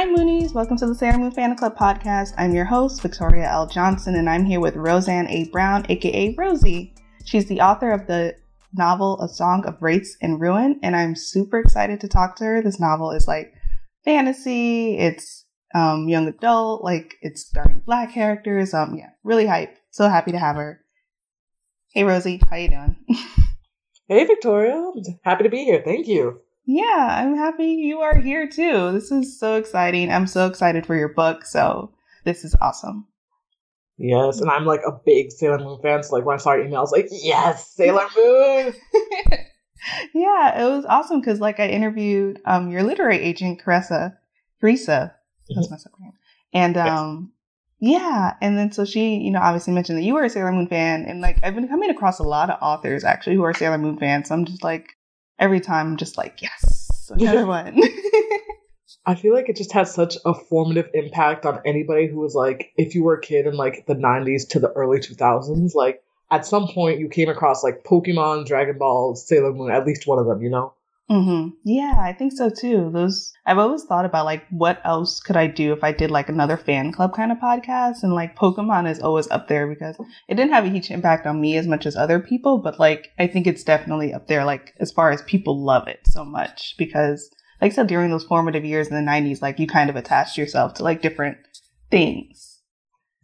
Hi Moonies, welcome to the Sailor Moon Fan Club podcast. I'm your host, Victoria L. Johnson, and I'm here with Roseanne A. Brown, aka Rosie. She's the author of the novel A Song of Wraiths and Ruin, and I'm super excited to talk to her. This novel is like fantasy, it's young adult, like it's starring Black characters. Really hype. So happy to have her. Hey Rosie, how you doing? Hey Victoria, happy to be here. Thank you. Yeah, I'm happy you are here too. This is so exciting. I'm so excited for your book, so this is awesome. Yes, and I'm like a big Sailor Moon fan, so like when I saw your email, I was like, yes, Sailor Moon! Yeah, it was awesome because like I interviewed your literary agent, Teresa. That's my second name. And yeah, and then so she, obviously mentioned that you were a Sailor Moon fan, and like I've been coming across a lot of authors actually who are Sailor Moon fans, so I'm just like, every time I'm just like, yes, another one. I feel like it just has such a formative impact on anybody who was like, if you were a kid in like the 90s to the early 2000s, like at some point you came across like Pokemon, Dragon Ball, Sailor Moon, at least one of them, Mm-hmm. Yeah, I think so too. I've always thought about like, what else could I do if I did like another fan club kind of podcast? And like Pokemon is always up there because it didn't have a huge impact on me as much as other people, but like I think it's definitely up there, like as far as people love it so much because like I said, during those formative years in the 90s, like you kind of attached yourself to like different things.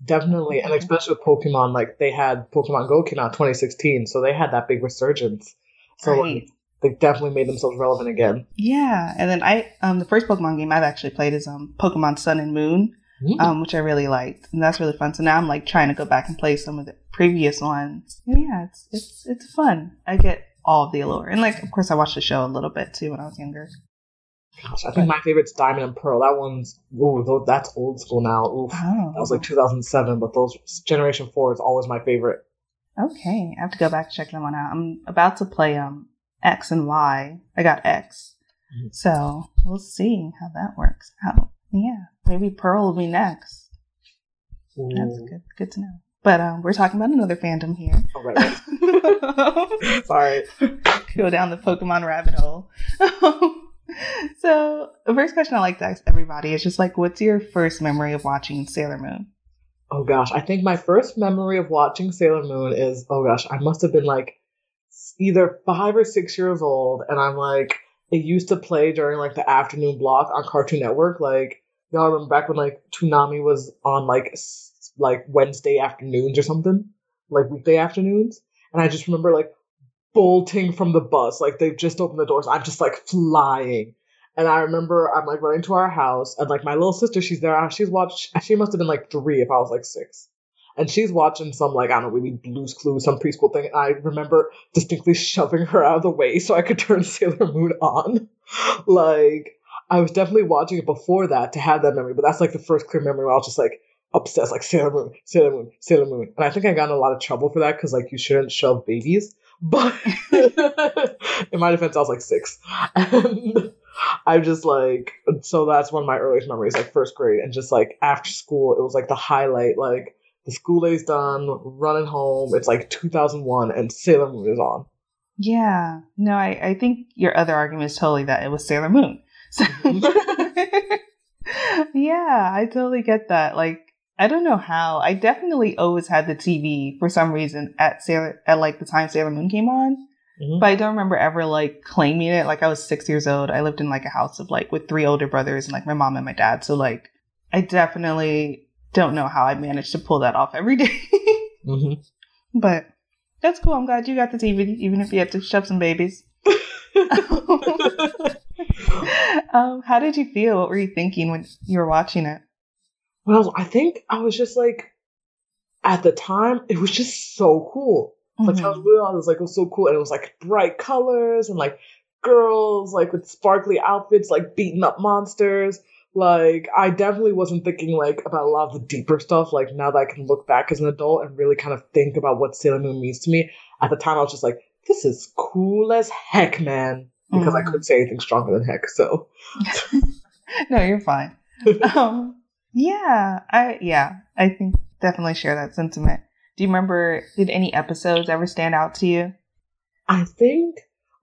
Definitely. And especially with Pokemon, like they had Pokemon Go came out 2016, so they had that big resurgence. So right. They definitely made themselves relevant again. Yeah, and then the first Pokemon game I've actually played is Pokemon Sun and Moon, which I really liked, and that's really fun. So now I'm like trying to go back and play some of the previous ones. And yeah, it's fun. I get all of the allure, and like of course I watched the show a little bit too when I was younger. Gosh, I think my favorite's Diamond and Pearl. That one's that's old school now. Oof, that was like 2007, but those Generation 4 is always my favorite. Okay, I have to go back and check that one out. I'm about to play X and Y. I got X. So we'll see how that works out. Yeah. Maybe Pearl will be next. Ooh. That's good to know. But we're talking about another fandom here. Oh, right. Sorry. Go down the Pokemon rabbit hole. So the first question I like to ask everybody is just like, what's your first memory of watching Sailor Moon? Oh gosh, I think my first memory of watching Sailor Moon is, I must have been like either 5 or 6 years old, and I'm like, it used to play during like the afternoon block on Cartoon Network. Like, y'all remember back when like Toonami was on like Wednesday afternoons or something, like weekday afternoons, and I just remember like bolting from the bus, like they've just opened the doors, I'm just like flying, and I remember I'm like running to our house, and like my little sister, she's there, she must have been like 3 if I was like 6. And she's watching some, like, I don't know, maybe Blue's Clues, some preschool thing. And I remember distinctly shoving her out of the way so I could turn Sailor Moon on. Like, I was definitely watching it before that to have that memory. But that's, like, the first clear memory where I was just, like, obsessed, like, Sailor Moon, Sailor Moon, Sailor Moon. And I think I got in a lot of trouble for that because, like, you shouldn't shove babies. But in my defense, I was, like, 6. And I'm just, like, so that's one of my earliest memories, like, first grade. And just, like, after school, it was, like, the highlight, like, the school day's done, running home, it's like 2001, and Sailor Moon is on. Yeah. No, I think your other argument is totally that it was Sailor Moon. So yeah, I totally get that. Like, I don't know how. I definitely always had the TV for some reason at like the time Sailor Moon came on. But I don't remember ever like claiming it. Like I was 6 years old. I lived in like a house of like with 3 older brothers and like my mom and my dad. So like I definitely don't know how I managed to pull that off every day. But that's cool. I'm glad you got the TV, even if you had to shove some babies. How did you feel? What were you thinking when you were watching it? Well, I think I was just like, at the time, it was just so cool. Like, I was like, it was so cool. And it was like bright colors and like girls like with sparkly outfits, like beating up monsters. Like, I definitely wasn't thinking, like, about a lot of the deeper stuff, like, now that I can look back as an adult and really kind of think about what Sailor Moon means to me. At the time, I was just like, this is cool as heck, man. Because I couldn't say anything stronger than heck, so. No, you're fine. I think definitely share that sentiment. Do you remember, did any episodes ever stand out to you? I think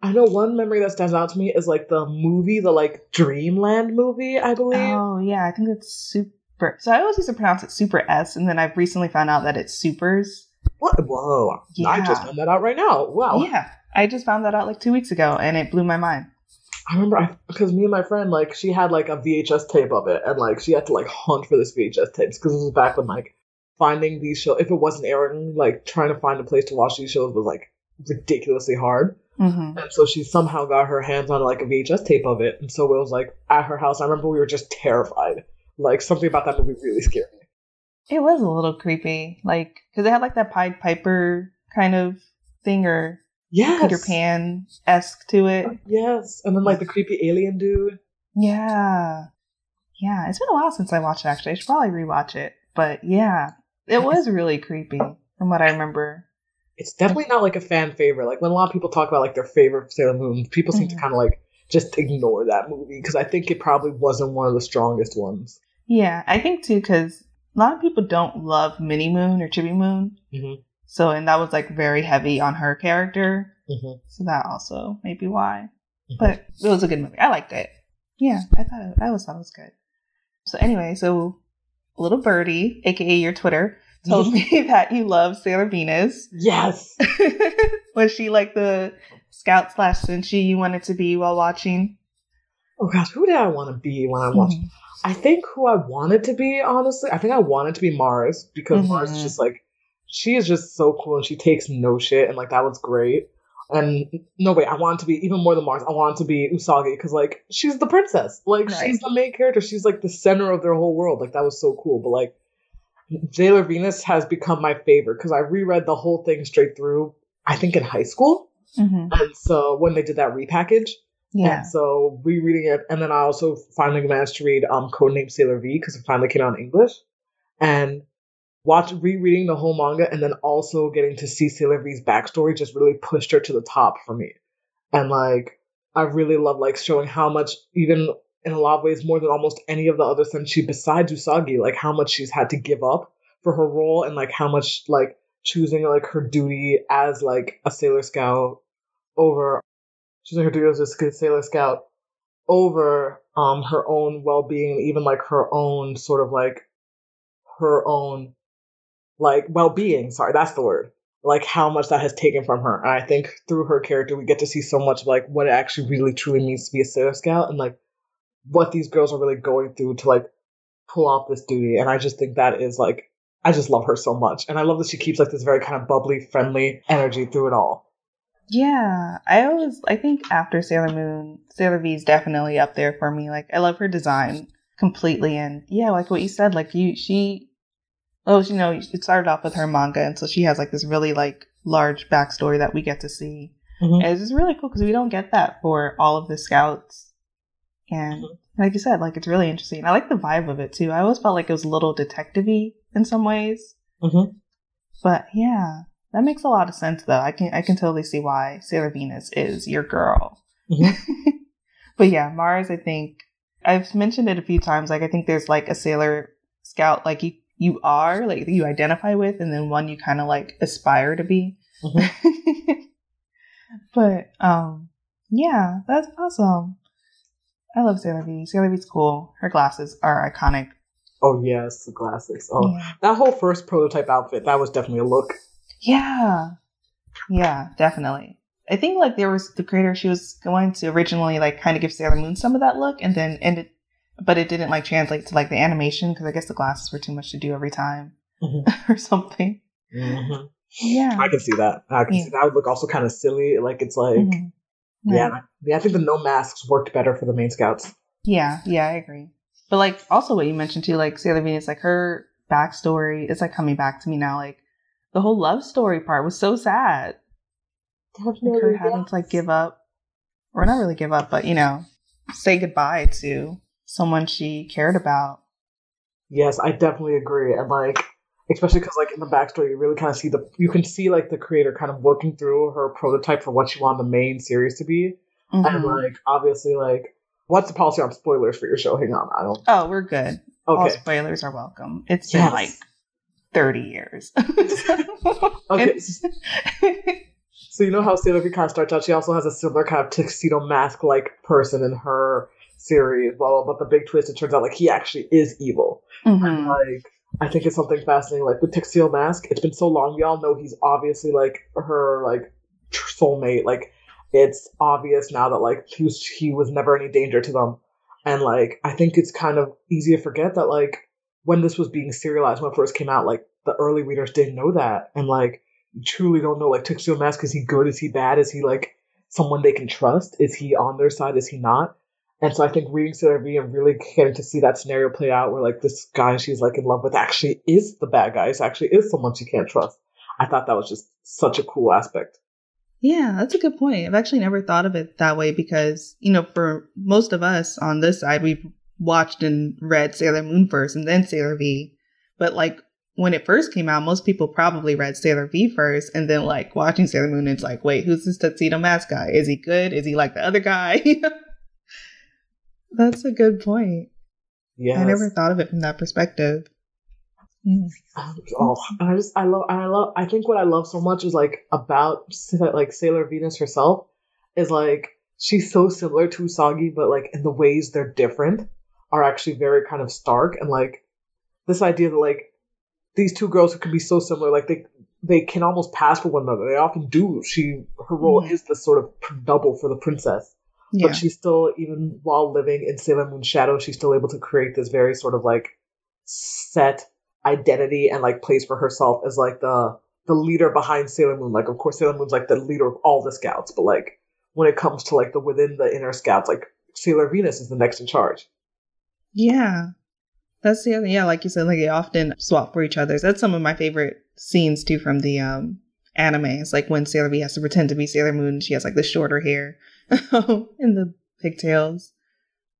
I know one memory that stands out to me is like the movie, the like Dreamland movie, I believe. Oh, yeah, I think it's Super. So I always used to pronounce it Super S, and then I've recently found out that it's Supers. What? Whoa. Yeah. I just found that out right now. Wow. Yeah. I just found that out like 2 weeks ago, and it blew my mind. I remember because me and my friend, like, she had like a VHS tape of it, and like she had to like hunt for this VHS tapes because it was back when like finding these shows, if it wasn't airing, like trying to find a place to watch these shows was like ridiculously hard. Mm-hmm. And so she somehow got her hands on like a VHS tape of it, and so it was like at her house. I remember we were just terrified. Like something about that movie really scared me. It was a little creepy, like because it had like that Pied Piper kind of thing, or Yes. Peter Pan-esque to it. Yes. And then like the creepy alien dude. Yeah. Yeah. It's been a while since I watched it, actually. I should probably rewatch it. But yeah, it was really creepy from what I remember. It's definitely not like a fan favorite. Like when a lot of people talk about like their favorite Sailor Moon, people seem to kind of like just ignore that movie because I think it probably wasn't one of the strongest ones. Yeah, I think too, because a lot of people don't love Mini Moon or Chibi Moon. Mm-hmm. So, and that was like very heavy on her character. Mm-hmm. So that also may be why. Mm-hmm. But it was a good movie. I liked it. Yeah, I always thought it was good. So anyway, so Little Birdie, aka your Twitter, told me that you love Sailor Venus. Yes. Was she like the scout / senshi you wanted to be while watching? Oh gosh, who did I want to be when I watched? I think who I wanted to be, honestly, I think I wanted to be Mars because Mars is just like, she is just so cool and she takes no shit and like that was great. And no, wait, I wanted to be even more than Mars. I wanted to be Usagi because like she's the princess, like she's the main character. She's like the center of their whole world. Like that was so cool. But like Sailor Venus has become my favorite because I reread the whole thing straight through. I think in high school, and so when they did that repackage. Yeah. And so rereading it, and then I also finally managed to read Codename Sailor V because it finally came out in English, and rereading the whole manga, and then also getting to see Sailor V's backstory just really pushed her to the top for me. And like I really love like showing how much, even in a lot of ways more than almost any of the other senshi besides Usagi, like how much she's had to give up for her role, and like how much like choosing like her duty as like a Sailor Scout over. Choosing her duty as a Sailor Scout over her own well-being, and even like her own sort of like her own like well-being. Sorry, that's the word. Like how much that has taken from her. And I think through her character, we get to see so much of like what it actually really truly means to be a Sailor Scout, and like what these girls are really going through to like pull off this duty. And I just think that is like, I just love her so much, and I love that she keeps like this very kind of bubbly, friendly energy through it all. Yeah, I think after Sailor Moon, Sailor V is definitely up there for me. Like, I love her design completely. And yeah, like what you said, like it started off with her manga. And so she has like this really like large backstory that we get to see. And it's just really cool because we don't get that for all of the scouts. And like you said, like it's really interesting. I like the vibe of it too. I always felt like it was a little detective-y in some ways. But yeah. That makes a lot of sense, though. I can totally see why Sailor Venus is your girl. But yeah, Mars, I think, I've mentioned it a few times. Like, I think there's like a Sailor Scout, like you are, like you identify with, and then one you kind of like aspire to be. But yeah, that's awesome. I love Sailor V. Sailor V's cool. Her glasses are iconic. Oh yes, the glasses. Oh, yeah. That whole first prototype outfit, that was definitely a look. Yeah. Yeah, definitely. I think like there was the creator, she was going to originally like kind of give Sailor Moon some of that look, and then but it didn't like translate to like the animation because I guess the glasses were too much to do every time or something. Yeah. I can see that. I can see that would look also kind of silly. Like it's like, yeah, I think the no masks worked better for the main scouts. Yeah, I agree. But like also what you mentioned too, like Sailor Venus, like her backstory is like coming back to me now. Like the whole love story part was so sad. Like her having to like give up, or not really give up, but say goodbye to someone she cared about. Yes, I definitely agree. And like, especially because like in the backstory, you really kind of see you can see like the creator kind of working through her prototype for what she wanted the main series to be. And like, obviously, like, what's the policy on spoilers for your show? Hang on, I don't. Oh, we're good. Okay. All spoilers are welcome. It's been like 30 years. Okay. So you know how Sailor V kind of starts out, she also has a similar kind of tuxedo mask-like person in her series, blah, blah, but the big twist, it turns out, like, he actually is evil. And, like, I think it's something fascinating, like, with Tuxedo Mask, it's been so long, we all know he's obviously, like, her, like, soulmate, like, it's obvious now that, like, he was never any danger to them. And, like, I think it's kind of easy to forget that, like, when this was being serialized, when it first came out, like, the early readers didn't know that. And, like, you truly don't know, like, Tuxedo Mask, is he good? Is he bad? Is he, like, someone they can trust? Is he on their side? Is he not? And so I think reading Sailor V and really getting to see that scenario play out where, like, this guy she's, like, in love with actually is the bad guy. It actually is someone she can't trust. I thought that was just such a cool aspect. Yeah, that's a good point. I've actually never thought of it that way because, you know, for most of us on this side, we've watched and read Sailor Moon first and then Sailor V. But, like, when it first came out, most people probably read Sailor V first and then, like, watching Sailor Moon, it's like, wait, who's this Tuxedo Mask guy? Is he good? Is he like the other guy? That's a good point. Yeah, I never thought of it from that perspective. Oh, I think what I love so much is, like, about, like, Sailor Venus herself is, like, she's so similar to Usagi, but, like, in the ways they're different are actually very kind of stark. And, like, this idea that, like, these two girls who can be so similar, like, they can almost pass for one another. They often do. Her role is the sort of double for the princess. Yeah. But she's still, even while living in Sailor Moon's shadow, she's still able to create this very sort of, like, set identity and, like, place for herself as, like, the leader behind Sailor Moon. Like, of course, Sailor Moon's, like, the leader of all the scouts, but, like, when it comes to, like, the within the inner scouts, like, Sailor Venus is the next in charge. Yeah. That's the other, yeah, like you said, like, they often swap for each other. That's some of my favorite scenes, too, from the anime. It's like when Sailor V has to pretend to be Sailor Moon, she has, like, the shorter hair and the pigtails.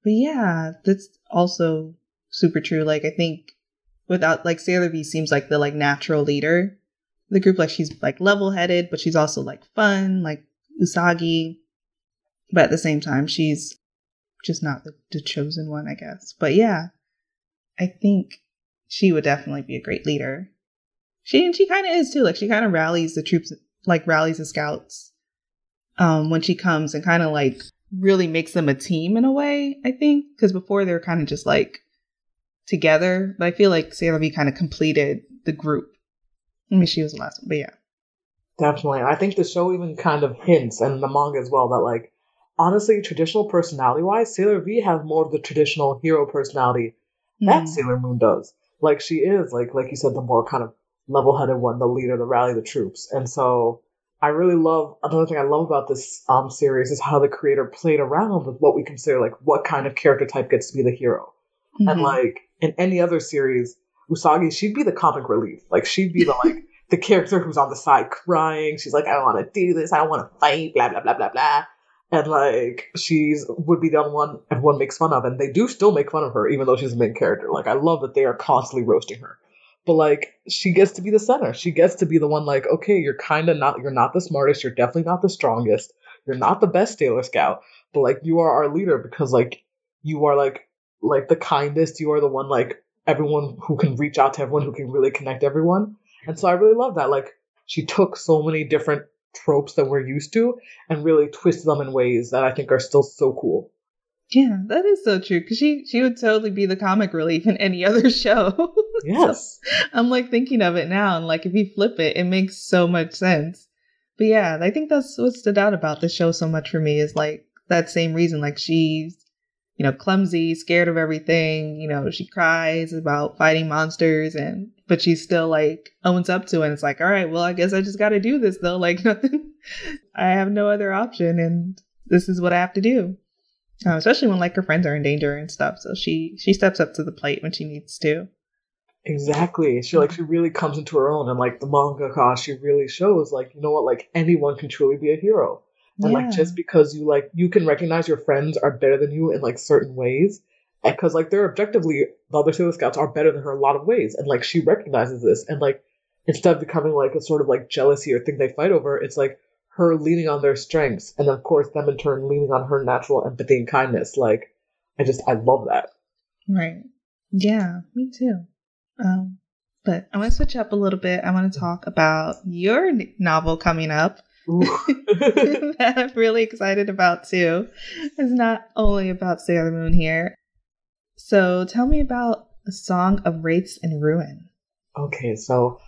But yeah, that's also super true. Like, I think without, like, Sailor V seems like the, like, natural leader of the group. Like, she's, like, level-headed, but she's also, like, fun, like Usagi. But at the same time, she's just not the chosen one, I guess. But yeah, I think she would definitely be a great leader. She kind of is too. Like, she kind of rallies the troops, like, rallies the scouts when she comes and kind of, like, really makes them a team in a way, I think. Because before they were kind of just, like, together. But I feel like Sailor V kind of completed the group. I mean, she was the last one, but yeah. Definitely. I think the show even kind of hints, and the manga as well, that, like, honestly, traditional personality-wise, Sailor V has more of the traditional hero personality that Sailor Moon does. Like, she is, like you said, the more kind of level-headed one, the leader, the rally the troops. And so I really love, another thing I love about this series is how the creator played around with what we consider, like, what kind of character type gets to be the hero. And, like, in any other series, Usagi, she'd be the comic relief. Like, she'd be the, like, the character who's on the side crying. She's like, I don't want to do this. I don't want to fight, blah, blah, blah, blah, blah. And, like, would be the one everyone makes fun of. And they do still make fun of her, even though she's the main character. Like, I love that they are constantly roasting her. But, like, she gets to be the center. She gets to be the one, like, okay, you're not the smartest. You're definitely not the strongest. You're not the best Sailor Scout. But, like, you are our leader because, like, you are, like the kindest. You are the one, like, everyone who can reach out to everyone, who can really connect everyone. And so I really love that. Like, she took so many different tropes that we're used to and really twisted them in ways that I think are still so cool. Yeah, that is so true. Because she would totally be the comic relief in any other show. Yes. So I'm, like, thinking of it now. And, like, if you flip it, it makes so much sense. But yeah, I think that's what stood out about the show so much for me is, like, that same reason. Like, she's, you know, clumsy, scared of everything. You know, she cries about fighting monsters, but she still, like, owns up to it. And it's like, all right, well, I guess I just got to do this, though. Like, nothing, I have no other option. And this is what I have to do. Especially when, like, her friends are in danger and stuff. So she steps up to the plate when she needs to. Exactly. She really comes into her own. And, like, the mangaka, she really shows, like, you know what, like, anyone can truly be a hero. And, like, just because you can recognize your friends are better than you in, like, certain ways. Because, like, they're objectively, the other Sailor Scouts are better than her in a lot of ways. And, like, she recognizes this. And, like, instead of becoming, like, a sort of, like, jealousy or thing they fight over, it's, like, her leaning on their strengths. And, of course, them in turn leaning on her natural empathy and kindness. Like, I love that. Right. Yeah, me too. But I want to switch up a little bit. I want to talk about your novel coming up, that I'm really excited about too. It's not only about Sailor Moon here. So tell me about A Song of Wraiths and Ruin. Okay, so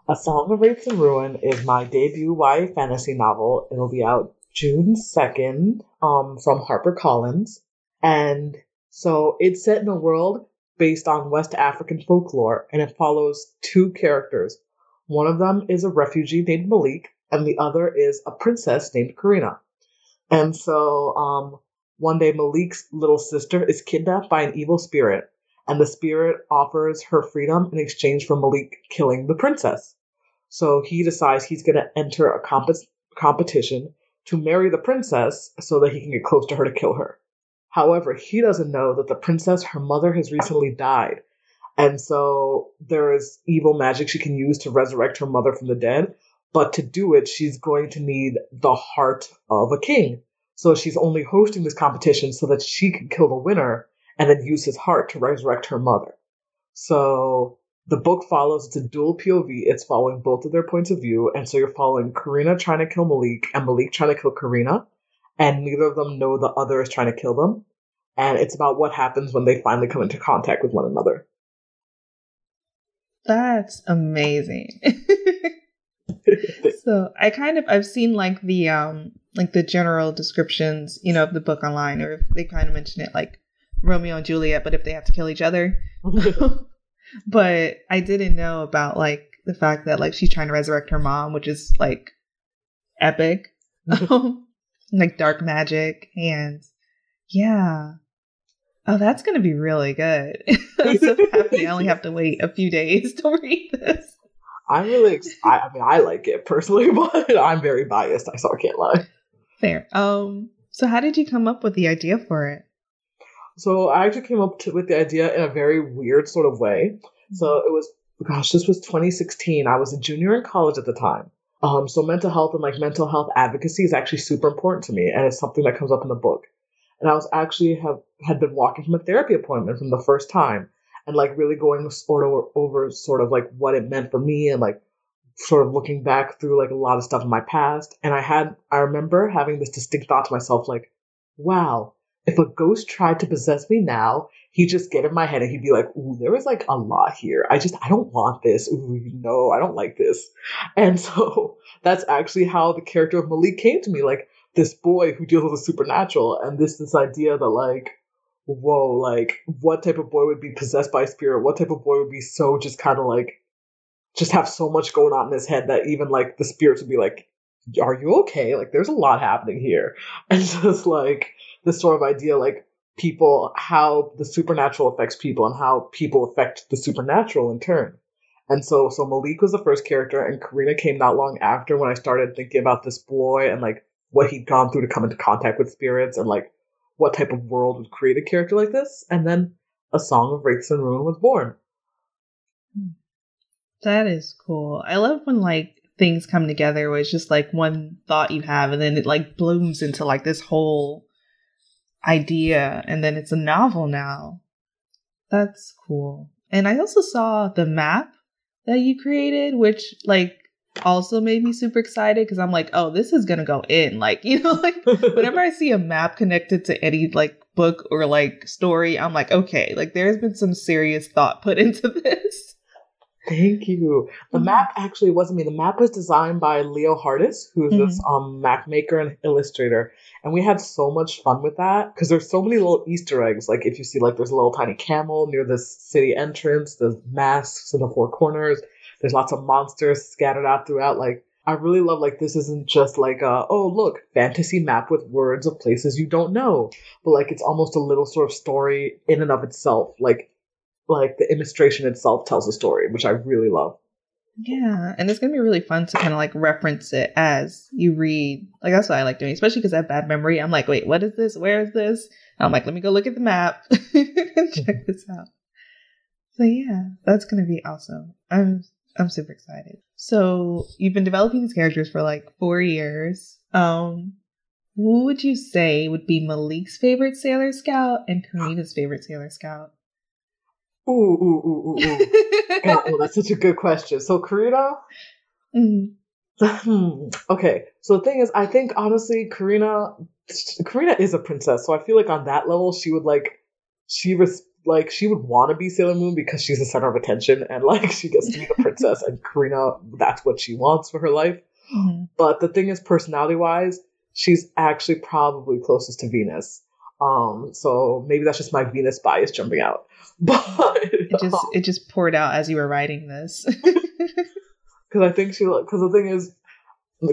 A Song of Wraiths and Ruin is my debut YA fantasy novel. It'll be out June 2nd from HarperCollins. And so it's set in a world based on West African folklore, and it follows two characters. One of them is a refugee named Malik, and the other is a princess named Karina. And so one day Malik's little sister is kidnapped by an evil spirit, and the spirit offers her freedom in exchange for Malik killing the princess. So he decides he's going to enter a competition to marry the princess so that he can get close to her to kill her. However, he doesn't know that the princess, her mother, has recently died. And so there is evil magic she can use to resurrect her mother from the dead. But to do it, she's going to need the heart of a king. So she's only hosting this competition so that she can kill the winner and then use his heart to resurrect her mother. So the book follows, it's a dual POV. It's following both of their points of view. And so you're following Karina trying to kill Malik and Malik trying to kill Karina. And neither of them know the other is trying to kill them. And it's about what happens when they finally come into contact with one another. That's amazing. So I've seen like the general descriptions, of the book online, or if they kind of mention it like Romeo and Juliet, but if they have to kill each other. But I didn't know about like the fact that like she's trying to resurrect her mom, which is like epic. Like dark magic, and yeah. Oh, that's going to be really good. I'm so happy I only have to wait a few days to read this. I'm really I like it personally, but I'm very biased, so I can't lie. Fair. So how did you come up with the idea for it? So I actually came up with the idea in a very weird sort of way. So it was, this was 2016. I was a junior in college at the time. So mental health and like mental health advocacy is actually super important to me, and it's something that comes up in the book. And I was actually had been walking from a therapy appointment from the first time, and like really going over sort of like what it meant for me, and like sort of looking back through like a lot of stuff in my past. And I remember having this distinct thought to myself, like, wow, if a ghost tried to possess me now, he'd just get in my head and he'd be like, ooh, there was like a lot here. I don't want this. Ooh, no, I don't like this. And so that's actually how the character of Malik came to me, like this boy who deals with the supernatural, and this idea that like, whoa, like what type of boy would be possessed by a spirit? What type of boy would be so just kind of like, just have so much going on in his head that even like the spirits would be like, are you okay? Like there's a lot happening here. And just like this sort of idea, like people, how the supernatural affects people and how people affect the supernatural in turn. And so Malik was the first character, and Karina came not long after, when I started thinking about this boy and like what he'd gone through to come into contact with spirits, and like what type of world would create a character like this. And then A Song of Wraiths and Ruin was born. That is cool. I love when like things come together where it's just like one thought you have and then it like blooms into like this whole idea, and then it's a novel now. That's cool. And I also saw the map that you created, which like also made me super excited, because I'm like, oh, this is gonna go in. Like, like whenever I see a map connected to any like book or like story, I'm like, okay, like there's been some serious thought put into this. Thank you. The map actually wasn't me. The map was designed by Leo Hardis, who's this map maker and illustrator. And we had so much fun with that, because there's so many little Easter eggs. Like if you see, like there's a little tiny camel near the city entrance, there's masks in the four corners, there's lots of monsters scattered out throughout. Like I really love, like, this isn't just like oh look, fantasy map with words of places you don't know, but like it's almost a little sort of story in and of itself. Like the illustration itself tells a story, which I really love. Yeah, and it's going to be really fun to kind of like reference it as you read. Like that's what I like doing, especially because I have bad memory. I'm like, wait, what is this? Where is this? And I'm like, let me go look at the map and check this out. So yeah, that's going to be awesome. I'm super excited. So you've been developing these characters for like 4 years. Who would you say would be Malik's favorite Sailor Scout and Karina's favorite Sailor Scout? Ooh. Oh, that's such a good question. So Karina, Okay, so the thing is, I think honestly, Karina is a princess, so I feel like on that level, she would she would want to be Sailor Moon because she's the center of attention, and like she gets to be the princess, and Karina, that's what she wants for her life. Mm-hmm. But the thing is, personality wise, she's actually probably closest to Venus. So maybe that's just my Venus bias jumping out. But it just poured out as you were writing this. Because I think because the thing is,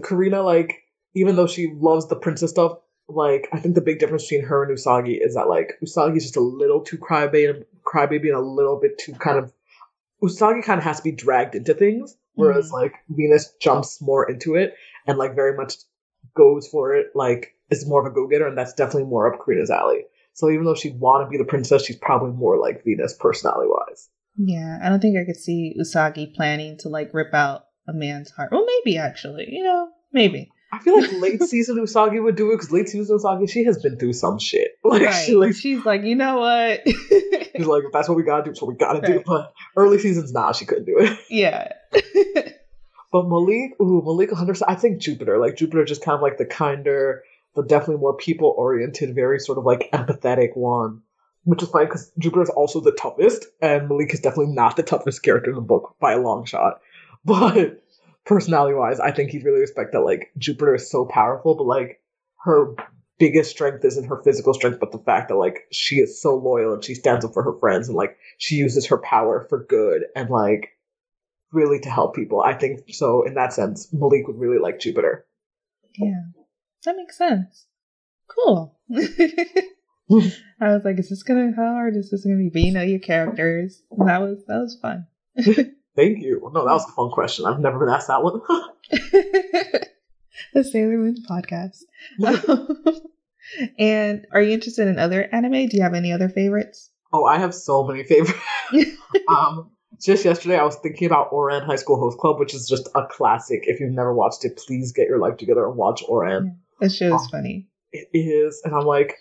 Karina, like, even though she loves the princess stuff, like, I think the big difference between her and Usagi is that, like, Usagi's just a little too crybaby and a little bit too Usagi kind of has to be dragged into things, whereas, like, Venus jumps more into it and, like, very much goes for it, like, is more of a go-getter, and that's definitely more up Karina's alley. So even though she'd want to be the princess, she's probably more like Venus personality-wise. Yeah, I don't think I could see Usagi planning to, like, rip out a man's heart. Well, maybe, actually. Maybe. I feel like late season Usagi would do it, because late season Usagi, she has been through some shit. Like, right. She's like, you know what? She's like, if that's what we gotta do, it's what we gotta do. But early seasons, she couldn't do it. Yeah. But Malik 100%, I think Jupiter. Like, Jupiter just kind of like the kinder, but definitely more people-oriented, very sort of like empathetic one. Which is fine, because Jupiter is also the toughest, and Malik is definitely not the toughest character in the book by a long shot. But personality-wise, I think he'd really respect that, like, Jupiter is so powerful, but, like, her biggest strength isn't her physical strength, but the fact that, like, she is so loyal and she stands up for her friends, and, like, she uses her power for good and, like, really to help people. I think so, in that sense, Malik would really like Jupiter. Yeah, that makes sense. Cool. I was like, how hard is this gonna be? But you know your characters. And that was fun. Thank you. No, that was a fun question. I've never been asked that one. The Sailor Moon podcast. And are you interested in other anime? Do you have any other favorites? Oh, I have so many favorites. Just yesterday, I was thinking about Oran High School Host Club, which is just a classic. If you've never watched it, please get your life together and watch Oran. Yeah, that show is funny. It is, and I'm like,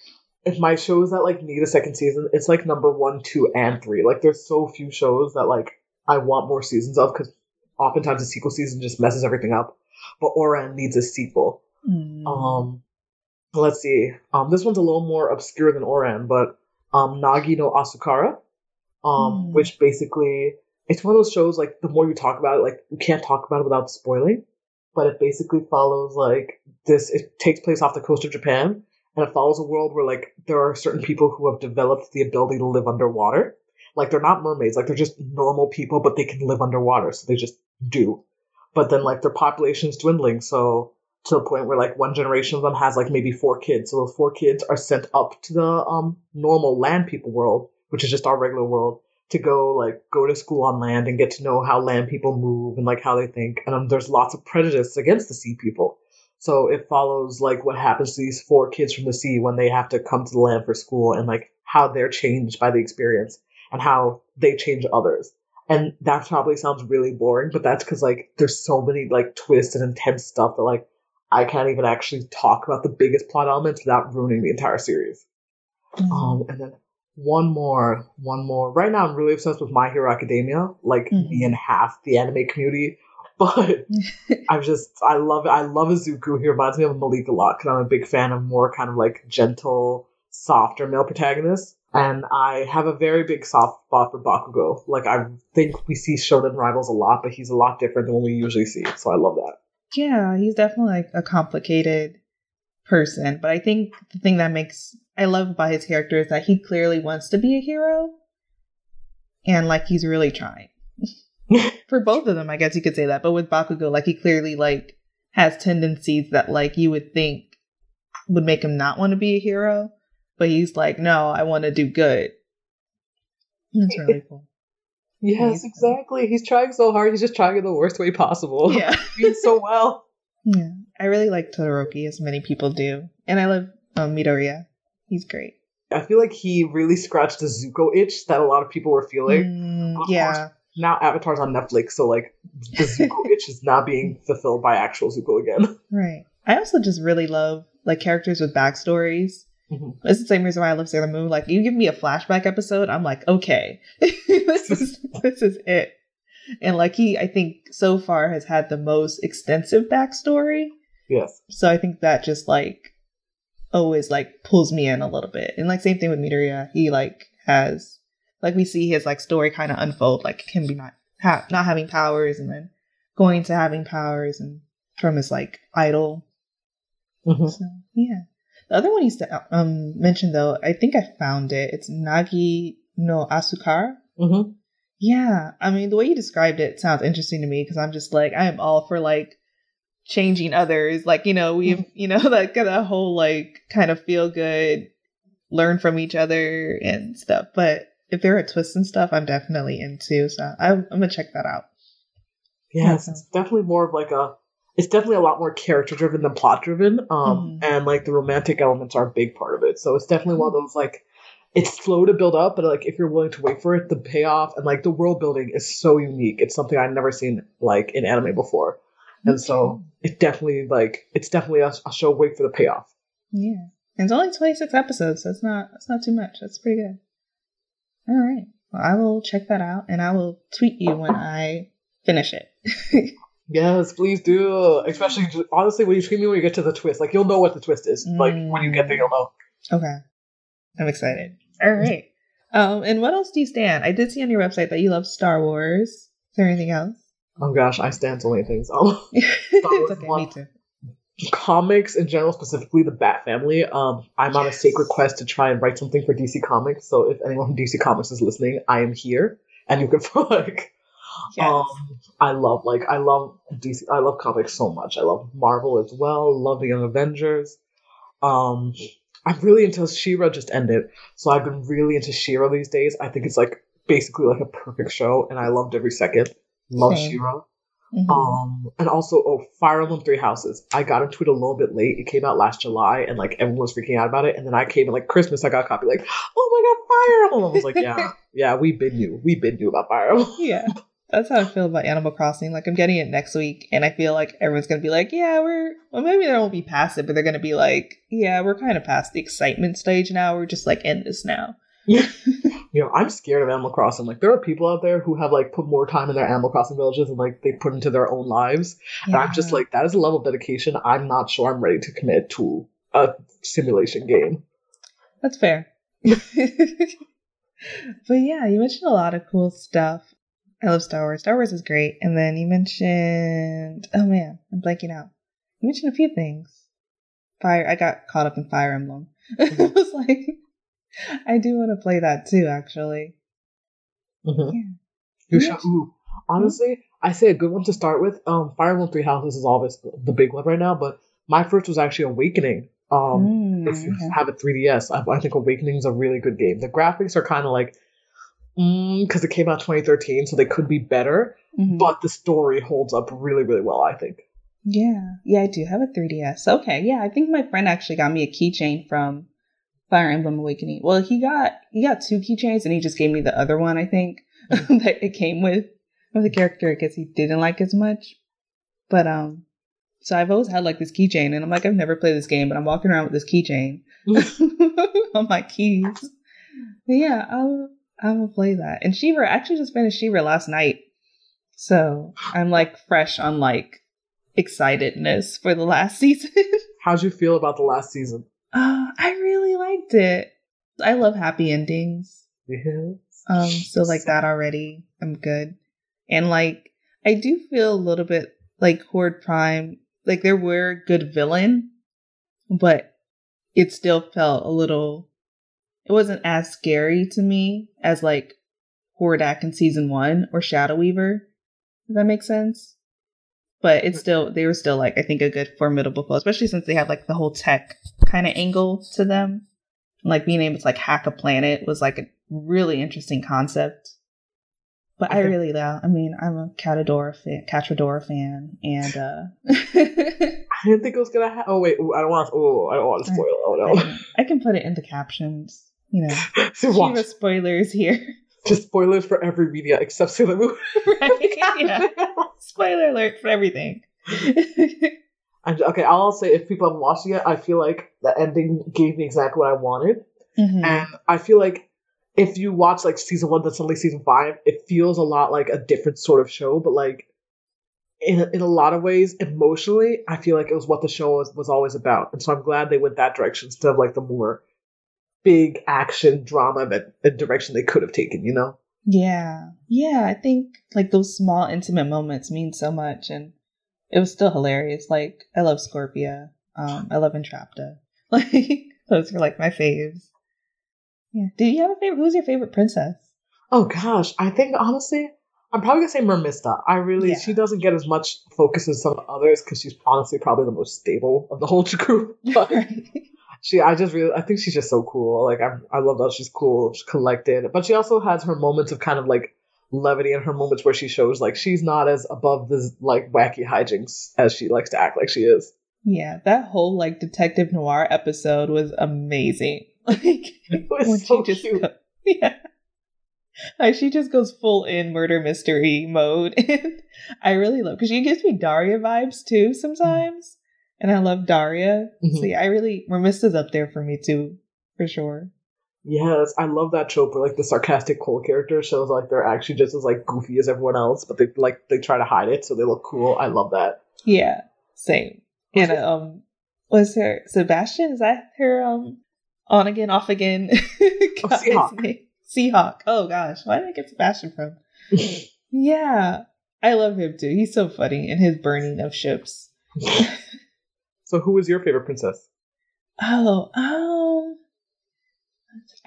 if my shows that like need a second season, it's like number 1, 2, and 3. Like, there's so few shows that like I want more seasons of, because oftentimes the sequel season just messes everything up. But Oran needs a sequel. Let's see. This one's a little more obscure than Oran, but Nagi no Asukara, which basically, it's one of those shows, like, the more you talk about it, like, you can't talk about it without spoiling, but it basically follows, like, it takes place off the coast of Japan, and it follows a world where, like, there are certain people who have developed the ability to live underwater. Like, they're not mermaids, like, they're just normal people, but they can live underwater, so they just do. But then, like, their population is dwindling, so to the point where, like, one generation of them has, like, maybe 4 kids. So those 4 kids are sent up to the normal land people world, which is just our regular world, to go to school on land and get to know how land people move and, like, how they think. And there's lots of prejudice against the sea people. So it follows, like, what happens to these 4 kids from the sea when they have to come to the land for school, and, like, how they're changed by the experience and how they change others. And that probably sounds really boring, but that's because, like, there's so many, like, twists and intense stuff that, like, I can't even actually talk about the biggest plot elements without ruining the entire series. And then one more. Right now I'm really obsessed with My Hero Academia, like me and half the anime community. But I love it. I love Izuku. He reminds me of Malik a lot, because I'm a big fan of more kind of like gentle, softer male protagonists. And I have a very big soft spot for Bakugo. Like, I think we see shonen rivals a lot, but he's a lot different than what we usually see. So I love that. Yeah, he's definitely like a complicated person. But I think the thing that I love about his character is that he clearly wants to be a hero. And like, he's really trying. For both of them, I guess you could say that. But with Bakugo, like, he clearly like has tendencies that like you would think would make him not want to be a hero. But he's like, no, I want to do good. That's really cool. Yes, exactly. He's trying so hard. He's just trying in the worst way possible. Yeah. He's so well. Yeah. I really like Todoroki, as many people do. And I love Midoriya. He's great. I feel like he really scratched the Zuko itch that a lot of people were feeling. Yeah. Course, now Avatar's on Netflix, so like the Zuko itch is now being fulfilled by actual Zuko again. Right. I also just really love like characters with backstories. It's the same reason why I love Sailor Moon. Like, you give me a flashback episode, I'm like, okay, this is it. And like he, I think so far has had the most extensive backstory. Yes. So I think that just like always like pulls me in a little bit. And like same thing with Midoriya. He like has like we see his like story kind of unfold, like him be not having powers and then going to having powers and from his like idol. Mm-hmm. So yeah. The other one you mentioned though, I think I found it. It's Nagi no Asukara. Mm-hmm. Yeah, I mean the way you described it sounds interesting to me because I'm just like I am all for like changing others. Like we've like got a whole like kind of feel good, learn from each other and stuff. But if there are twists and stuff, I'm definitely into. So I'm gonna check that out. Yes, it's definitely more of like it's definitely a lot more character driven than plot driven. And like the romantic elements are a big part of it. So it's definitely one of those like it's slow to build up, but like if you're willing to wait for it, the payoff and like the world building is so unique. It's something I've never seen like in anime before. And so it's definitely a show. Wait for the payoff. Yeah, and it's only 26 episodes, so it's not too much. That's pretty good. All right, well, I will check that out, and I will tweet you when I finish it. Yes, please do. Especially, honestly, when you tweet me when you get to the twist, like you'll know what the twist is. Like when you get there, you'll know. Okay, I'm excited. All right. And what else do you stand? I did see on your website that you love Star Wars. Is there anything else? Oh gosh, I stand so many things. It's okay, me too. Comics in general, specifically the Bat family. I'm on a sacred quest to try and write something for DC Comics. So if anyone from DC Comics is listening, I am here, and you can like. Yes. I love DC. I love comics so much. I love Marvel as well. Love the Young Avengers. I'm really into She-Ra just ended, so I've been really into She-Ra these days. I think it's like basically like a perfect show, and I loved every second. Love She-Ra. Mm-hmm. And also, Fire Emblem Three Houses. I got into it a little bit late. It came out last July, and like everyone was freaking out about it. And then I came and like Christmas, I got a copy. Like, oh my god, Fire Emblem! I was like, yeah, we been knew about Fire Emblem. Yeah, that's how I feel about Animal Crossing. Like I'm getting it next week, and I feel like everyone's gonna be like, maybe they won't be past it, but they're gonna be like, yeah, we're kind of past the excitement stage now. We're just like in this now. Yeah. I'm scared of Animal Crossing. Like, there are people out there who have, like, put more time in their Animal Crossing villages and, like, they put into their own lives. Yeah. And I'm just like, that is a level of dedication I'm not sure I'm ready to commit to a simulation game. That's fair. But yeah, you mentioned a lot of cool stuff. I love Star Wars. Star Wars is great. And then you mentioned, oh man, I'm blanking out. You mentioned a few things. I got caught up in Fire Emblem. I was like... I do want to play that too, actually. Mm-hmm. Yeah. Honestly, I say a good one to start with. Fire Emblem Three Houses is always the big one right now, but my first was actually Awakening. If you have a 3DS, I think Awakening is a really good game. The graphics are kind of like, because it came out 2013, so they could be better, but the story holds up really, really well, I think. Yeah, I do have a 3DS. Okay, yeah, I think my friend actually got me a keychain from Fire Emblem Awakening. Well, he got 2 keychains, and he just gave me the other one, I think, that it came with the character I guess he didn't like as much. But so I've always had like this keychain, and I'm like, I've never played this game, but I'm walking around with this keychain on my keys. But yeah, I will play that. And She-Ra, I actually just finished She-Ra last night, so I'm like fresh on like excitedness for the last season. How'd you feel about the last season? I really liked it. I love happy endings. Yes. So like that already, I'm good. And like, I do feel a little bit like Horde Prime, like there were a good villain, but it still felt it wasn't as scary to me as like Hordak in season 1 or Shadow Weaver. Does that make sense? But they were still like, I think a good formidable foe, especially since they had like the whole tech kind of angle to them. Like being able to like hack a planet was like a really interesting concept. But I'm a Catadora fan, and I didn't think it was gonna happen. Oh wait, I don't want to spoil it. Oh no. I can put it in the captions, She-Ra spoilers here. Just spoilers for every media except Sailor Moon. Right? Yeah. Spoiler alert for everything. Okay, I'll say if people haven't watched it yet, I feel like the ending gave me exactly what I wanted. And I feel like if you watch like season 1 then suddenly season 5, it feels a lot like a different sort of show, but like in a lot of ways, emotionally, I feel like it was what the show was always about. And so I'm glad they went that direction instead of like the more big action drama that the direction they could have taken, you know? Yeah. Yeah, I think like those small intimate moments mean so much, and it was still hilarious. Like, I love Scorpia. I love Entrapta. Like, those are like my faves. Yeah. Do you have a favorite? Who's your favorite princess? Oh gosh, I think honestly, I'm probably gonna say Mermista. She doesn't get as much focus as some others because she's honestly probably the most stable of the whole group. But Right. I think she's just so cool. Like I love that she's cool, she's collected, but she also has her moments of kind of like levity and her moments where she shows like she's not as above the like wacky hijinks as she likes to act like she is. Yeah, that whole like detective noir episode was amazing. Like, It was when so she just cute. yeah. Like, she just goes full in murder mystery mode. And I really love, because she gives me Daria vibes too sometimes. And I love Daria. Mm-hmm. So yeah, Ramista's up there for me too, for sure. Yes, I love that trope where like the sarcastic cool character shows like they're actually just as like goofy as everyone else, but they try to hide it so they look cool. I love that. Yeah, same. And was her Sebastian? Is that her on again, off again? Seahawk. Seahawk. Oh gosh, why did I get Sebastian from? Yeah, I love him too. He's so funny, and his burning of ships. So, who was your favorite princess? I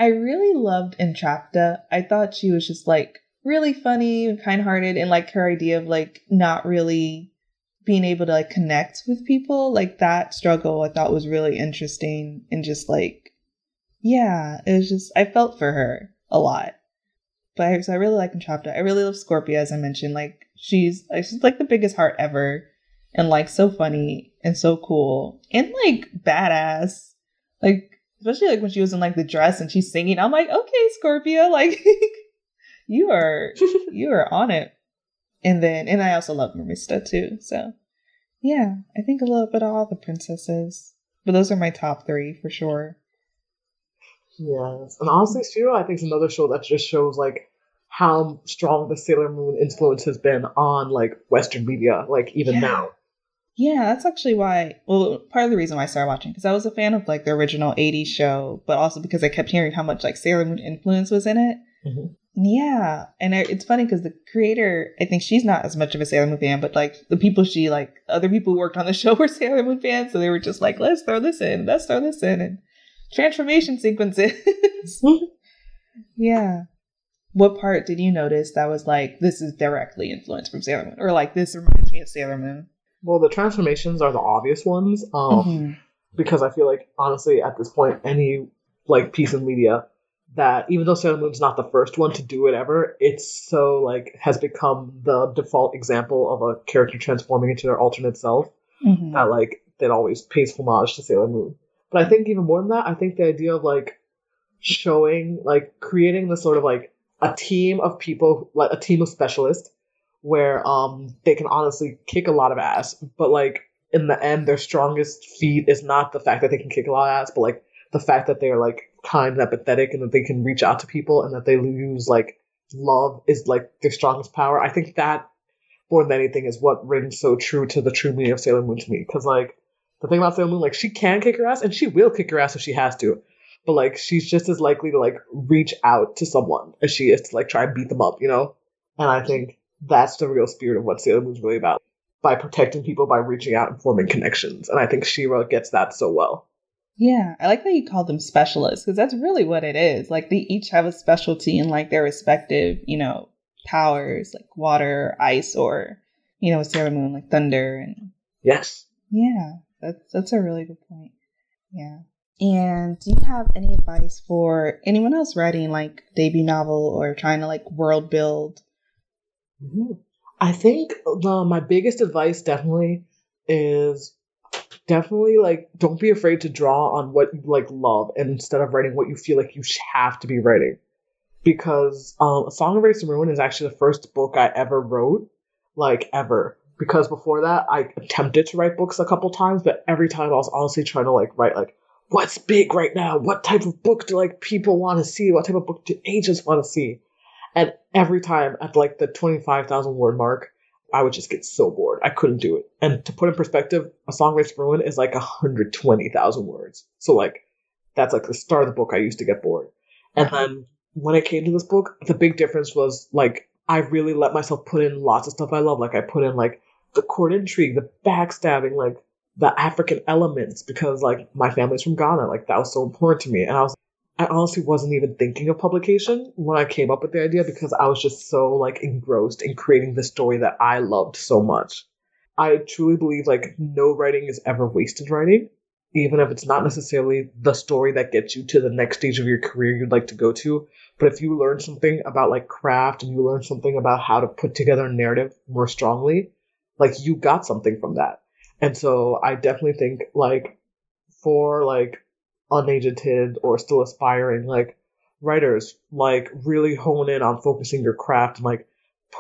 really loved Entrapta. I thought she was just like really funny and kind-hearted, and like her idea of like not really being able to like connect with people, like that struggle I thought was really interesting, and just like, yeah, it was just, I felt for her a lot. So I really like Entrapta. I really love Scorpia, as I mentioned. Like, she's like the biggest heart ever, and like so funny and so cool and like badass. Like, especially like when she was in like the dress and she's singing, I'm like, okay, Scorpia, like you are on it. And I also love Mermista too. So yeah, I think a little bit of all the princesses, but those are my top 3 for sure. Yes, and honestly, Shiro, I think is another show that just shows like how strong the Sailor Moon influence has been on like Western media, like even now. Yeah, that's actually why. Well, part of the reason why I started watching, because I was a fan of like the original '80s show, but also because I kept hearing how much like Sailor Moon influence was in it. Mm-hmm. Yeah, and it's funny because the creator, I think she's not as much of a Sailor Moon fan, but like the people other people who worked on the show were Sailor Moon fans, so they were just like, let's throw this in, and transformation sequences. Yeah. What part did you notice that was like, this is directly influenced from Sailor Moon, or like this reminds me of Sailor Moon? Well, the transformations are the obvious ones, because I feel like honestly at this point, any like piece of media that even though Sailor Moon's not the first one to do it ever, it's so like has become the default example of a character transforming into their alternate self that like that always pays homage to Sailor Moon. But I think even more than that, I think the idea of like showing like creating this sort of like a team of people, like a team of specialists where they can honestly kick a lot of ass, but like in the end their strongest feat is not the fact that they can kick a lot of ass, but like the fact that they're like kind and empathetic and that they can reach out to people and that they use like love is like their strongest power. I think that more than anything is what rings so true to the true meaning of Sailor Moon to me, because like the thing about Sailor Moon, like she can kick her ass and she will kick her ass if she has to, but like she's just as likely to like reach out to someone as she is to like try and beat them up, you know? And I think that's the real spirit of what Sailor Moon's really about, by protecting people, by reaching out and forming connections. And I think She-Ra gets that so well. Yeah, I like that you called them specialists, because that's really what it is. Like, they each have a specialty in like their respective, powers, like water, ice, or, Sailor Moon, like thunder. And yes. Yeah, that's a really good point. Yeah. And do you have any advice for anyone else writing like debut novel or trying to like world build? I think my biggest advice is like don't be afraid to draw on what you like love, and instead of writing what you feel like you have to be writing, because A Song of Ice and Ruin is actually the first book I ever wrote, like ever. Because before that I attempted to write books a couple times, but every time I was honestly trying to like write like what's big right now? What type of book do like people want to see? What type of book do agents want to see? And every time at like the 25,000 word mark, I would just get so bored. I couldn't do it. And to put in perspective, A Song of Ice and Ruin is like 120,000 words. So like, that's like the start of the book I used to get bored. And then when it came to this book, the big difference was like, I really let myself put in lots of stuff I love. Like I put in like the court intrigue, the backstabbing, like the African elements, because like my family's from Ghana. Like that was so important to me. And I honestly wasn't even thinking of publication when I came up with the idea, because I was just so like engrossed in creating the story that I loved so much. I truly believe like no writing is ever wasted writing, even if it's not necessarily the story that gets you to the next stage of your career you'd like to go to. But if you learn something about like craft and you learn something about how to put together a narrative more strongly, like you got something from that. And so I definitely think like for like unagented or still aspiring like writers, like really hone in on focusing your craft and like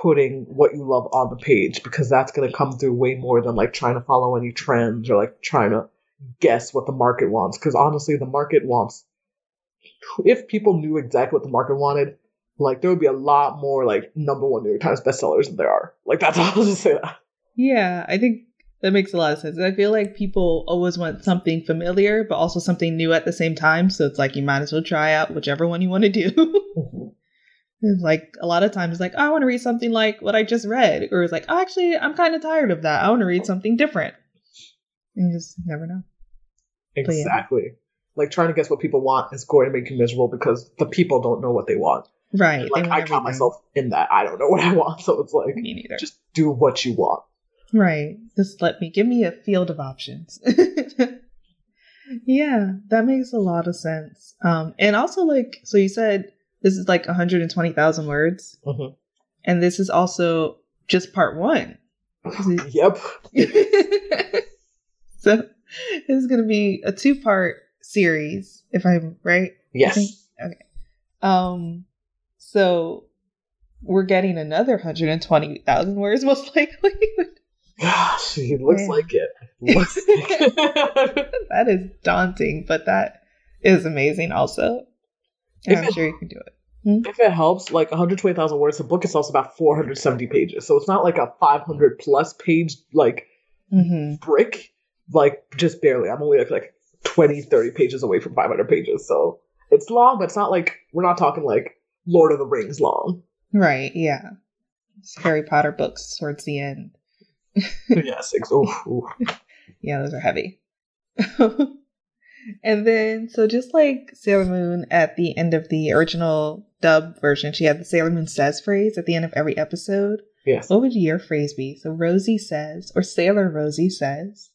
putting what you love on the page, because that's going to come through way more than like trying to follow any trends or like trying to guess what the market wants. Because honestly, the market wants, if people knew exactly what the market wanted, like there would be a lot more like #1 New York Times bestsellers than there are. Like that's all. I'll just say that. Yeah, I think that makes a lot of sense. I feel like people always want something familiar, but also something new at the same time. So it's like you might as well try out whichever one you want to do. Mm-hmm. It's like a lot of times it's like, I want to read something like what I just read. Or it's like, oh, actually, I'm kind of tired of that. I want to read something different. And you just never know. Exactly. Yeah. Like trying to guess what people want is going to make you miserable because the people don't know what they want. Right. And, like I count myself in that. I don't know what I want. So it's like, me neither. Just do what you want. Right. Just give me a field of options. Yeah, that makes a lot of sense. And also like, so you said this is like 120,000 words. Mm-hmm. And this is also just part 1. Yep. So this is going to be a 2-part series, if I'm right. Yes. Okay. So we're getting another 120,000 words most likely. Gosh, it looks like it. That is daunting, but that is amazing also. And I'm sure you can do it. If it helps, like 120,000 words, the book itself is about 470 pages. So it's not like a 500 plus page like brick, like just barely. I'm only like 20, 30 pages away from 500 pages. So it's long, but it's not like, we're not talking like Lord of the Rings long. Right, yeah. It's Harry Potter books towards the end. Yes. Ooh. Yeah, those are heavy. And then, so just like Sailor Moon at the end of the original dub version, she had the Sailor Moon says phrase at the end of every episode. Yes. What would your phrase be? So Rosie says, or Sailor Rosie says.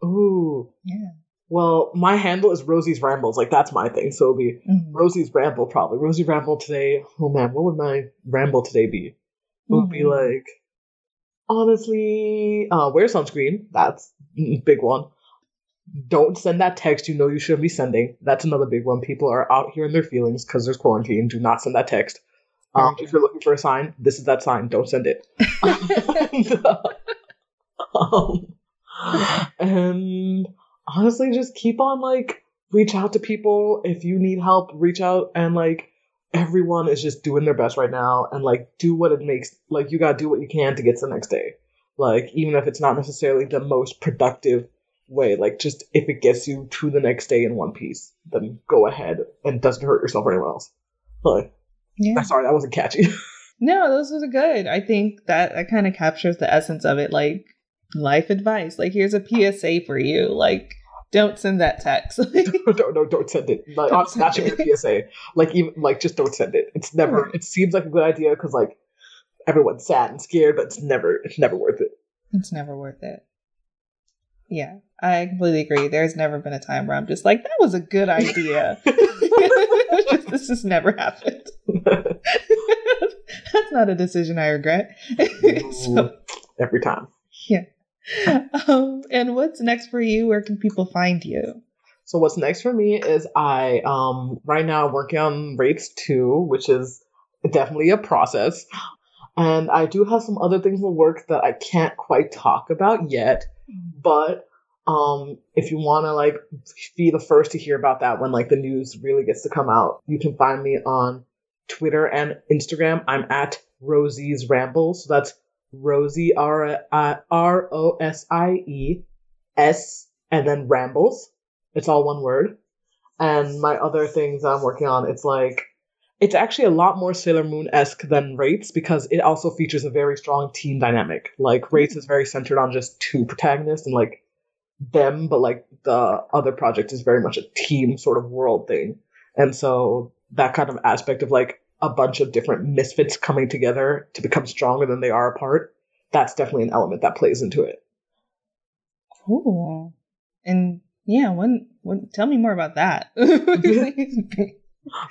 Ooh. Yeah. Well, my handle is Rosie's Rambles. Like, that's my thing. So it'll be Rosie's Ramble, probably. Rosie Ramble today. Oh, man, what would my ramble today be? It would be like, honestly, wear sunscreen. That's a big one. Don't send that text you know you shouldn't be sending. That's another big one. People are out here in their feelings because there's quarantine. Do not send that text. If you're looking for a sign, this is that sign. Don't send it. And honestly, just keep on, like, reach out to people. If you need help, reach out. And, like, everyone is just doing their best right now. And, like, do what it makes. Like, you gotta do what you can to get to the next day. Like, even if it's not necessarily the most productive way, like, just if it gets you to the next day in one piece, then go ahead and doesn't hurt yourself or anyone else. Like, yeah. Sorry, that wasn't catchy. No, those are good. I think that kind of captures the essence of it. Like, life advice. Like, here's a PSA for you. Like, don't send that text. Don't send it. Like, honestly, that should be a PSA. Like, even like, just don't send it. It's never. It seems like a good idea because like everyone's sad and scared, but it's never worth it. It's never worth it. Yeah, I completely agree. There's never been a time where I'm just like, that was a good idea. This has never happened. That's not a decision I regret. So, every time. Yeah. And what's next for you? Where can people find you? So what's next for me is I right now working on Wraiths 2, which is definitely a process. And I do have some other things in the work that I can't quite talk about yet. But If you want to like be the first to hear about that when like the news really gets to come out, you can find me on Twitter and Instagram. I'm at Rosie's Rambles. So that's Rosie ROSIES and then Rambles. It's all one word. And my other things I'm working on, it's actually a lot more Sailor Moon-esque than Wraiths because it also features a very strong team dynamic. Like Wraiths is very centered on just two protagonists and like them, but like the other project is very much a team sort of world thing. And so that kind of aspect of like a bunch of different misfits coming together to become stronger than they are apart, that's definitely an element that plays into it. Cool. And yeah, tell me more about that.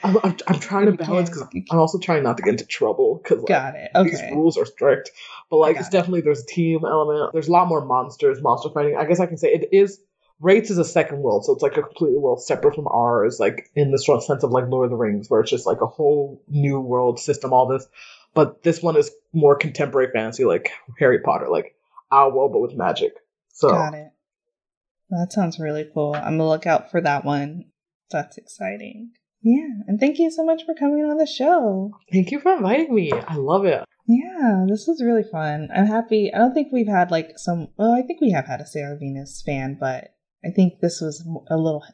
I'm trying to balance because I'm also trying not to get into trouble because got it. Okay. These rules are strict. But like it's definitely there's a team element. There's a lot more monster fighting. I guess I can say it is. Wraiths is a second world, so it's like a completely world separate from ours, like in the strong sense of like Lord of the Rings, where it's just like a whole new world system, all this. But this one is more contemporary fantasy, like Harry Potter, like our world but with magic. So got it. That sounds really cool. I'm gonna look out for that one. That's exciting. Yeah, and thank you so much for coming on the show. Thank you for inviting me. I love it. Yeah, this was really fun. I'm happy. I don't think we've had like I think we have had a Sailor Venus fan, but I think this was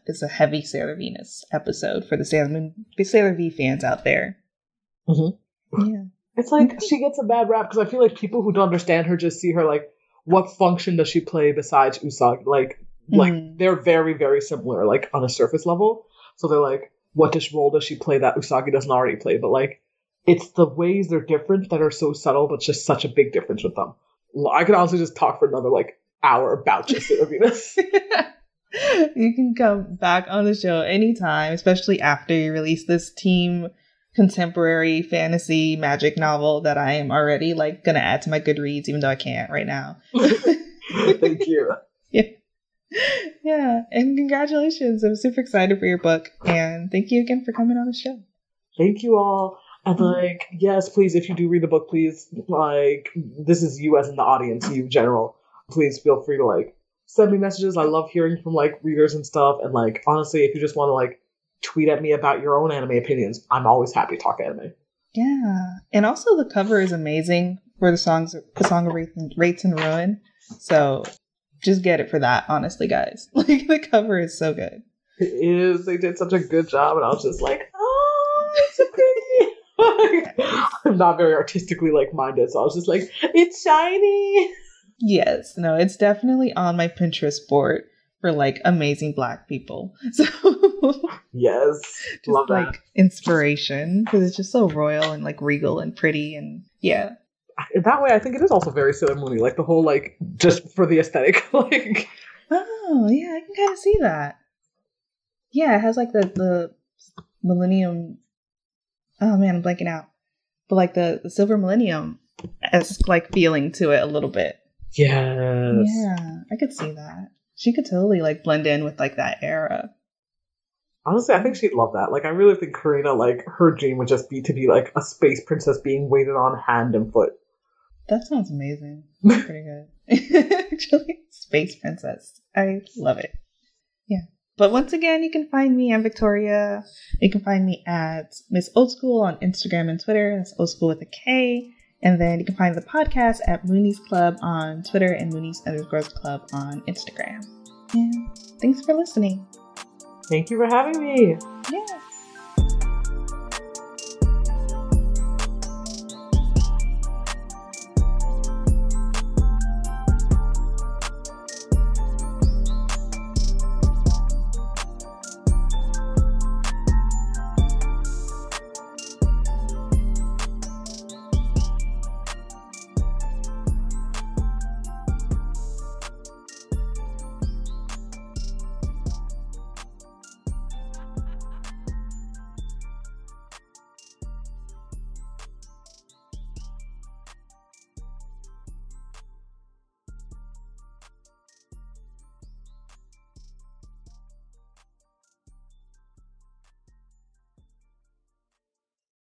it's a heavy Sailor Venus episode for the Sailor V fans out there. Mm-hmm. Yeah. It's like she gets a bad rap because I feel like people who don't understand her just see her like, what function does she play besides Usagi? Like they're very, very similar, like on a surface level. So they're like, what role does she play that Usagi doesn't already play? But like, it's the ways they're different that are so subtle, but just such a big difference with them. I could honestly just talk for another like hour about just Sailor Venus. You can come back on the show anytime, especially after you release this team contemporary fantasy magic novel that I am already like gonna add to my Goodreads, even though I can't right now. Thank you. Yeah, and congratulations. I'm super excited for your book, and thank you again for coming on the show. Thank you all. And like, yes, please, if you do read the book, please, like, this is you as in the audience, you in general, please feel free to like send me messages. I love hearing from like readers and stuff. And like, honestly, if you just want to like tweet at me about your own anime opinions, I'm always happy to talk anime. Yeah, and also the cover is amazing for the Song of Wraiths and Ruin. So just get it for that, honestly, guys. Like, the cover is so good. It is. They did such a good job, and I was just like, oh, it's so pretty. Like, I'm not very artistically like minded, so I was just like, it's shiny. Yes, no, it's definitely on my Pinterest board for like amazing Black people. So yes, just love like that. Inspiration, because it's just so royal and like regal and pretty, and yeah. That way, I think it is also very Sailor Moon-y, like the whole like just for the aesthetic, like. Oh yeah, I can kind of see that. Yeah, it has like the Millennium. Oh man, I'm blanking out. But like the Silver Millennium-esque like feeling to it a little bit. Yes. Yeah, I could see that. She could totally like blend in with like that era. Honestly, I think she'd love that. Like, I really think Karina, like, her dream would just be to be like a space princess being waited on hand and foot. That sounds amazing. That's pretty good. Actually, space princess. I love it. Yeah. But once again, you can find me. I'm Victoria. You can find me at Miss Old School on Instagram and Twitter. That's Old School with a K. And then you can find the podcast at Moonies Club on Twitter and Moonies_Club on Instagram. And thanks for listening. Thank you for having me. Yeah.